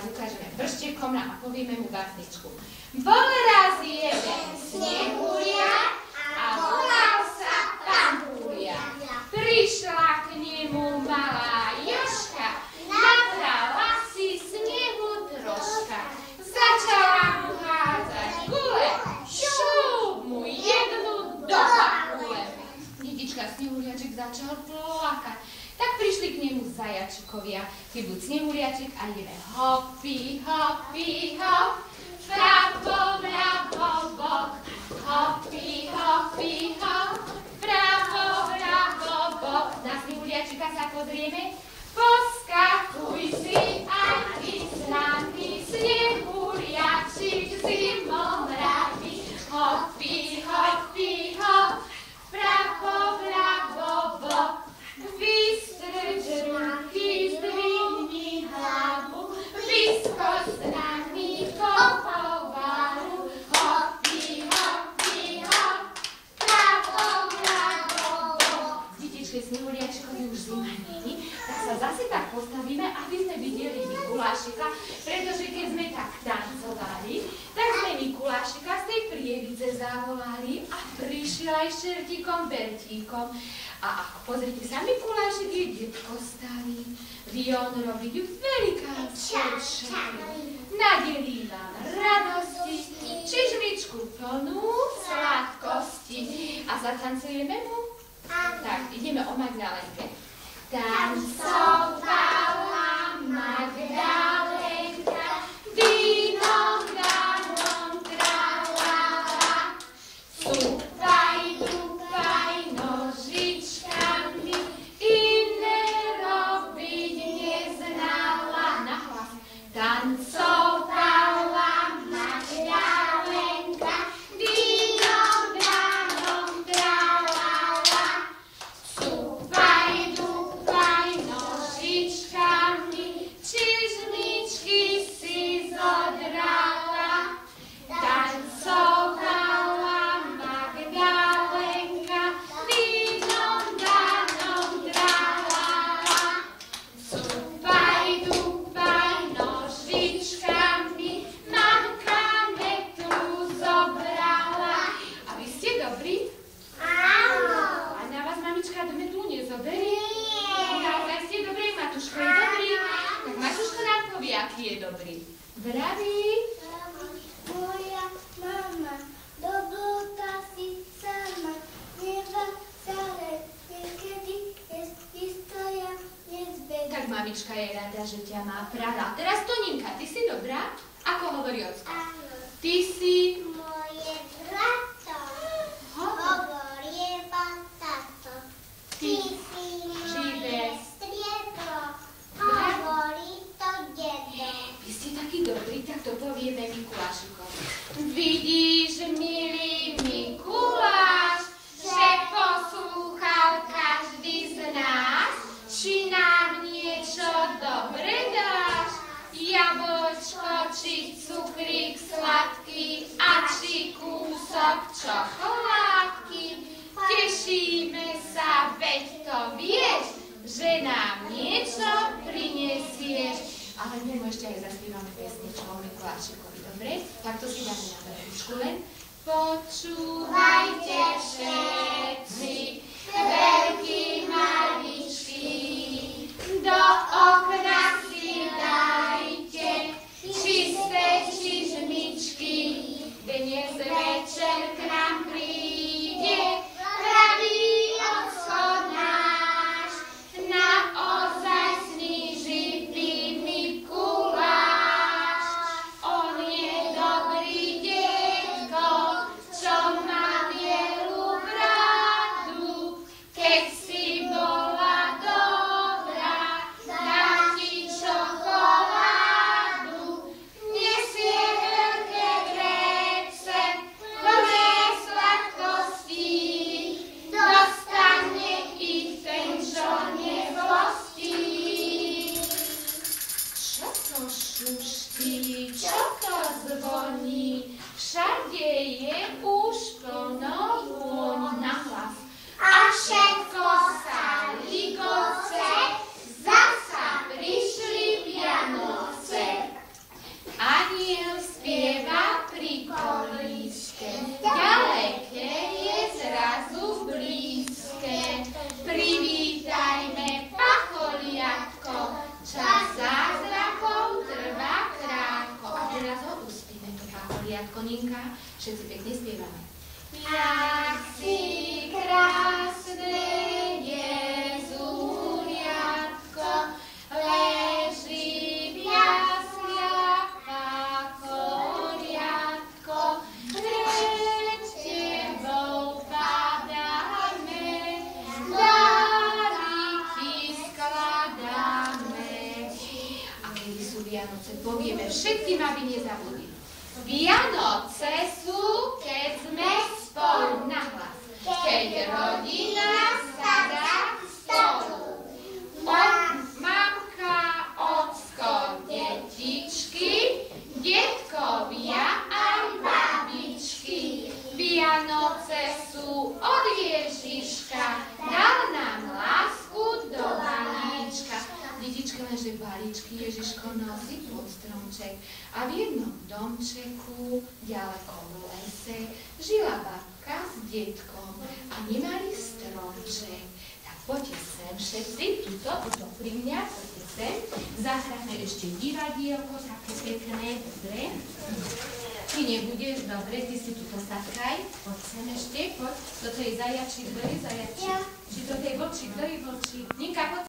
teraz ukážeme prštekom a povieme mu básničku. Bol raz jeden snehuliak a volal sa Pampuliak. Prišla k nemu malá Jožka, nabrala si snehu troška. Začala mu hádzať gule, šup mu jednu do bakule. Dedička Snehuliaček začal plakať. Tak prišli k nemu zajačikovia, tí buď Snehuliaček a ideme hopi, hopi, hop, vpravo, vľavo, bok, hopi, hopi, hop, vpravo, vľavo, bok. Na Snehuliačika sa pozrieme, poskakuj si aj ty s nami, Snehuliačik zimom rabi, hopi, hopi, hop, vpravo, vľavo, bok. Vystrč ruky, zdvihni hlavu, vyskoč s nami po povaru. Hopi, hopi, hop, pravo, vľavo, bok. Detičke Snehuliačkovi už zima není, tak sa zase tak postavíme, aby sme videli Mikulášika, pretože keď sme tak tancovali, tak sme Mikulášika z tej prievidze zavolali a prišiel aj šertíkom Bertíkom. A pozrite sa, Mikulášik je detko starý, vie on robiť velikánske čary. Nadelí vám radosti, čižmičku plnú sladkosti. A zatancujeme mu? Tak, ideme o Magdalenke. Tancovala Magdalenka, dinom, danom, tralala, supaj, dupaj, nožičkami, iné robiť neznala. Nahlas. Tancovala Magdalenka, dinom, danom, tralala, supaj, dupaj, nožičkami, čižmičky si zodrala. Tancovala Magdalenka, dinom, danom, tralala, supaj, dupaj, nožičkami, mamka metlu zobrala. A vy ste dobrí? Áno. A na vás mamička do metlu nezoberie? Naozaj ste dobrí, Matuško je dobrý? Tak Matuško nám povie, aký je dobrý. Vraví? Moja mama, dobrota si sama, neva zale, niekedy istoja nezbedá. Tak mamička je rada, že ťa má práva. Teraz Toninka, ty si dobrá? Ako hovorí ocko? Áno. Ty si... Moje brato, hovorieva tato. Ty si moje striebro, hovorí to dedo. Vy ste taký dobrý, tak to povieme Mikulášikovi. Vidíš, milý Mikuláš, že poslúchal každý z nás, či nám niečo dobre dáš? Jablčko, či cukrík sladký a či kúsok čokoládky. Tešíme sa, veď to vieš, že nám niečo prinesieš. Ale my ešte aj zaspívame pesničku o Mikulášikovi, dobre? Tak to si dáme na verúšku len. Počúvajte všetci, veľkí, maličkí, do okna si dajte čisté čižmičky. Dnes večer k nám príde pravý ocko náš, naozajstný živý Mikuláš. On je dobrý detko, čo má bielu bradu. Keď si bola dobrá, dá ti Zuliatko, Ninka, všetci pekne spievame. Jak si krásne je Zuliatko, leží v jasliach ako riadko, pred tebou padáme, dáriky skladáme. A kedy sú Vianoce, povieme všetkým, aby nezabudli. Vianoce sú, keď sme spolu nahlas, keď rodina sadá k stolu. Mamka, ocko, detičky, detkovia aj babičky. Vianoce sú od Ježiška, dal nám lásku do balíčka. Detička lenže balíčky Ježiško nosí pod stromček a v jednom domčeku ďaleko v lese žila babka s detkom a nemali stromček. Tak poďte sem všetci, tuto pri mňa, poďte sem. Zahráme ešte divadielko, také pekné, dobre. Ty nebudeš, dobre, ty si tuto sadkaj. Poď sem ešte, poď. Toto je zajačík, kto je zajačík? Či toto je vlčík, kto je vlčík? Ninka, poď